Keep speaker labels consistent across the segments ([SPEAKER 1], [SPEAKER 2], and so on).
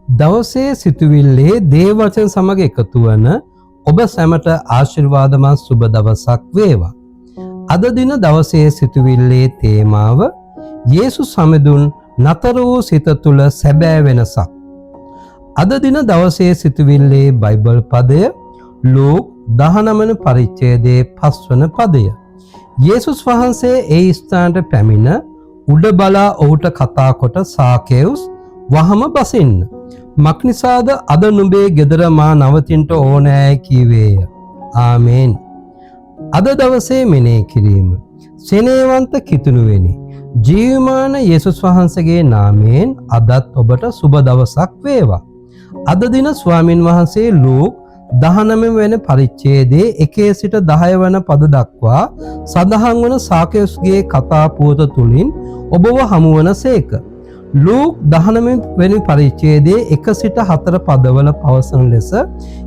[SPEAKER 1] දවසේ සිතුවිල්ලේ දේව වචන සමග එකතු වන ඔබ සැමට ආශිර්වාදමත් සුබ දවසක් වේවා. අද දින දවසේ සිතුවිල්ලේ තේමාව යේසුස් සමදුන් නතර වූ සිත තුළ සැබෑ වෙනසක්. අද දින දවසේ සිතුවිල්ලේ බයිබල් පදය ලූක් 19 වන පරිච්ඡේදයේ 5 වන පදය. යේසුස් වහන්සේ ඒ ස්ථානට පැමිණ උඩ බලා ඔහුට කතා කොට සාකේවුස් වහම බසින්න. මක්නිසාද අද නුඹේ ගෙදර මා නවතින්ට ඕනෑ කීවේය. ආමේන්. අද දවසේ මෙනෙහි කිරීම. සෙනෙහවන්ත කිතුණුවෙනි. ජීවමාන යේසුස් වහන්සේගේ නාමයෙන් අදත් ඔබට සුබ දවසක් වේවා. අද දින ස්වාමින් වහන්සේ ලූක් 19 වෙනි පරිච්ඡේදයේ 1 සිට 10 වන පද දක්වා සඳහන් වන සාකේවුස්ගේ කතා පුවත තුලින් ඔබව හමුවනසේක. ලූක් 19 වෙනි පරිච්ඡේදයේ 1 සිට 4 පදවල පවසන ලෙස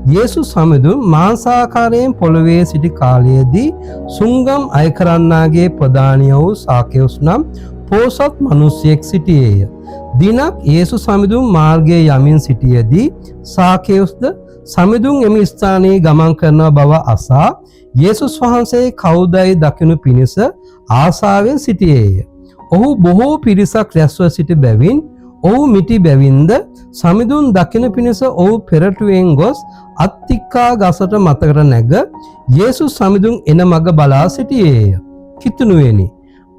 [SPEAKER 1] යේසුස් සමදුන් මාංශාකාරයෙන් පොළවේ සිටි කාලයේදී සුංගම් අය කරන්නාගේ ප්‍රධානිය වූ සාකේවුස් නම් පෝසත් මිනිසෙක් සිටියේය. දිනක් යේසුස් සමදුන් මාර්ගයේ යමින් සිටියේදී සාකේවුස්ද සමදුන් එම ස්ථානයේ ගමන් කරන බව අසා යේසුස් වහන්සේ කවුදයි දකිනු පිණිස ආසාවෙන් සිටියේය. ඔහු බොහෝ පිරිසක් රැස්ව සිටි බැවින් ඔහු මිටි බැවින්ද සමදුන් දකින පිණිස ඔහු පෙරටුවෙන් ගොස් අත්තික්කා ගසට මතකට නැග යේසුස් සමදුන් එන මග බලා සිටියේය. කිතුණුවෙනි,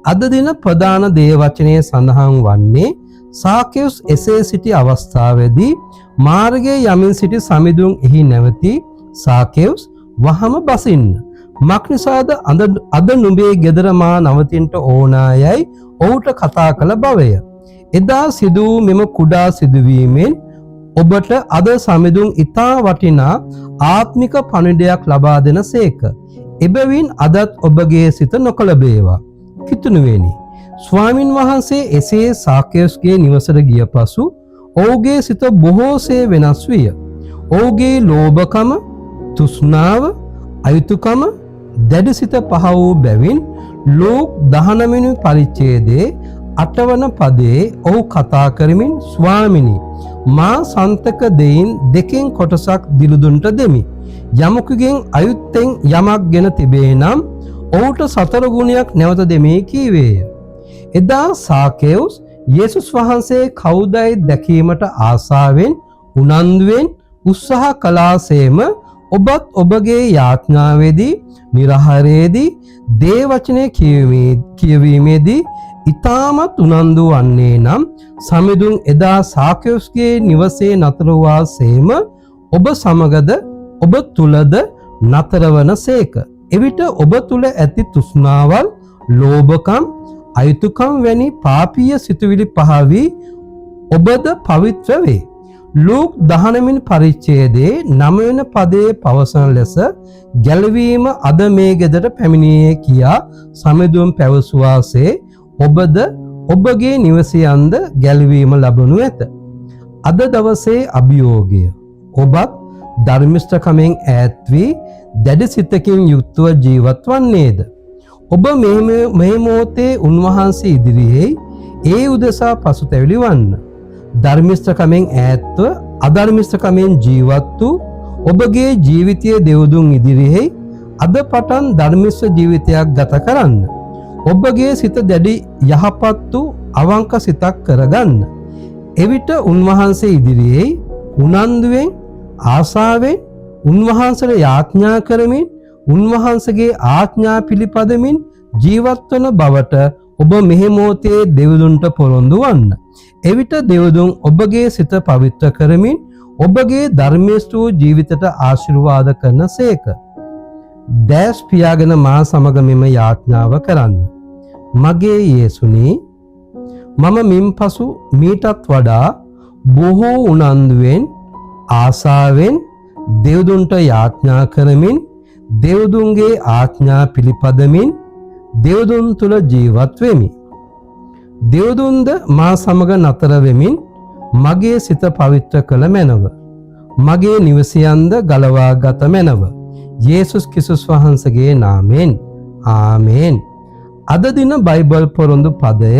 [SPEAKER 1] අද දින ප්‍රධාන දේව වචනයේ සඳහන් වන්නේ සාකේවුස් එසේ සිටි අවස්ථාවේදී මාර්ගයේ යමින් සිටි සමදුන් එහි නැවති සාකේවුස් වහම බසින්න. මක්නිසාද අද නුඹේ ගෙදර මා නවතින්ට ඕනායයි ඔහුට කතා කළ බවය. එදා සිදු වූ මෙම කුඩා සිදුවීමෙන් ඔබට අද සමදුන් ඉතා වටිනා ආත්මික පණිවිඩයක් ලබා දෙනසේක. එබැවින් අදත් ඔබගේ සිත නොකලබේවා. කිතුණුවෙනි, ස්වාමින් වහන්සේ එසේ සාකේවුස්ගේ නිවසට ගිය පසු ඔහුගේ සිත බොහෝසේ වෙනස් විය. ඔහුගේ ලෝභකම, තෘෂ්ණාව, අයුතුකම, දැඩිසිත පහ වූ බැවින් ලූක් 19 වෙනි පරිච්ඡේදයේ 8 වන පදයේ ඔහු කතා කරමින් ස්වාමිනී, මා සන්තක දෙයින් දෙකෙන් කොටසක් දිලුදුන්ට දෙමි. යමකුගෙන් අයුත්තෙන් යමක් ගෙන තිබේ නම් ඔහුට 4 ගුණයක් නැවත දෙමි කීවේය. එදා සාකේවුස් යේසුස් වහන්සේ කවුදයි දැකීමට ආසාවෙන් උනන්දුවෙන් උත්සාහ කළාසේම ඔබත් ඔබගේ යාඥාවේදී නිරහරේදී දේව වචනේ කියවීමේදී ඊටමත් උනන්දු වන්නේ නම් සමදුන් එදා සාකේවුස්ගේ නිවසේ නතර වූසේම ඔබ සමගද ඔබ තුලද නතරවනසේක. එවිට ඔබ තුල ඇති තෘෂ්ණාවල්, ලෝභකම්, අයුතුකම් වැනි පාපීය සිතුවිලි පහ වී ඔබද පවිත්‍ර වේ. ලූක් 19 වෙනි පරිච්ඡේදයේ 9 වෙනි පදයේ පවසන ලෙස ගැලවීම අද මේ ගෙදරට පැමිණියේ කියා සමදුන් පැවසුවාසේ ඔබද ඔබගේ නිවසයන්ද ගැලවීම ලැබනු ඇත. අද දවසේ අභියෝගය. ඔබත් ධර්මිෂ්ඨකමෙන් ඈත් වී දැඩි සිතකින් යුක්තව ජීවත් වන්නේද? ඔබ මේ මොහොතේ උන්වහන්සේ ඉදිරියේ ඒ උදෙසා පසුතැවිලි වන්න. ධර්මිෂ්ඨකමෙන් ඈත්ව අධර්මිෂ්ඨකමෙන් ජීවත් වූ ඔබගේ ජීවිතයේ දෙවුදුන් ඉදිරියේ අද පටන් ධර්මිෂ්ඨ ජීවිතයක් ගත කරන්න. ඔබගේ සිත දැඩි යහපත් වූ අවංක සිතක් කරගන්න. එවිට උන්වහන්සේ ඉදිරියේ උනන්දුවෙන් ආසාවෙන් උන්වහන්සේට යාඥා කරමින් උන්වහන්සේගේ ආඥා පිළිපදමින් ජීවත් වන බවට ඔබ මෙහි මොහොතේ දෙවිඳුන්ට පොරොන්දු වන්න. එවිට දෙවිඳුන් ඔබගේ සිත පවිත්‍ර කරමින් ඔබගේ ධර්මීය ජීවිතයට ආශිර්වාද කරනසේක. දැස් පියාගෙන මා සමග මෙම යාඥාව කරන්න. මගේ යේසුනි, මම මින්පසු මීටත් වඩා බොහෝ උනන්දුවෙන් ආසාවෙන් දෙවිඳුන්ට යාඥා කරමින් දෙවිඳුන්ගේ ආඥා පිළිපදමින් දෙවිඳුන් තුල ජීවත් වෙමි. දෙවිඳුන්ද මා සමග නතර වෙමින් මගේ සිත පවිත්‍ර කළ මැනව. මගේ නිවසයන්ද ගලවා ගත මැනව. යේසුස් ක්‍රිස්තුස් වහන්සේගේ නාමයෙන්. ආමේන්. අද දින බයිබල් පොරොන්දු පදය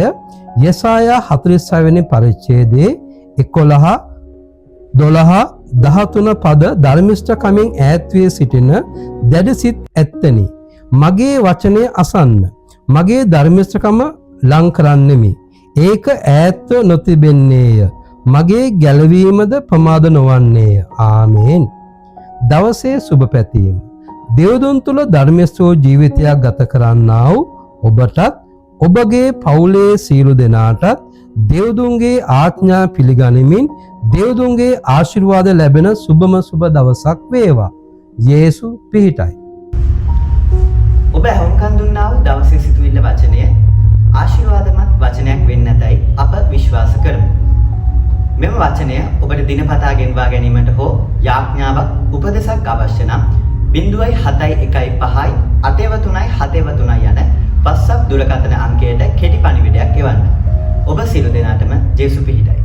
[SPEAKER 1] යෙසායා 46 වෙනි පරිච්ඡේදයේ 11 12:13 පද ධර්මිෂ්ඨකමින් ඈත් වී සිටින දැඩසිත ඇත්තනි. මගේ වචනය අසන්න. මගේ ධර්මිෂ්ඨකම ලං කරන්නෙමි. ඒක ඈත්ව නොතිබෙන්නේය. මගේ ගැලවීමද ප්‍රමාද නොවන්නේය. ආමේන්. දවසේ සුබ පැතීම. දෙව්දුන් තුල ධර්මස්වෝ ජීවිතයක් ගත කරන්නා වූ ඔබටත් ඔබගේ පවුලේ සියලු දෙනාටත් දෙව්දුන්ගේ ආඥා පිළිගනිමින් දෙව්දුන්ගේ ආශිර්වාද ලැබෙන සුබම සුබ දවසක් වේවා. යේසු පිහිටයි.
[SPEAKER 2] ඔබ හොම්කන් දුන්නා වූ දවසේ සිතුවිල්ල වචනය ආශිර්වාදමත් වචනයක් වෙන්න ඇතයි අප විශ්වාස කරමු. මෙම වචනය ඔබට දිනපතා ගෙන්වා ගැනීමට හෝ යාඥාවක් උපදෙසක් අවශ්‍ය නම් 0.715 883 යන WhatsApp දුරකථන අංකයට කෙටි පණිවිඩයක් එවන්න. ඔබ සියලු දෙනාටම ජේසු පිහිටයි.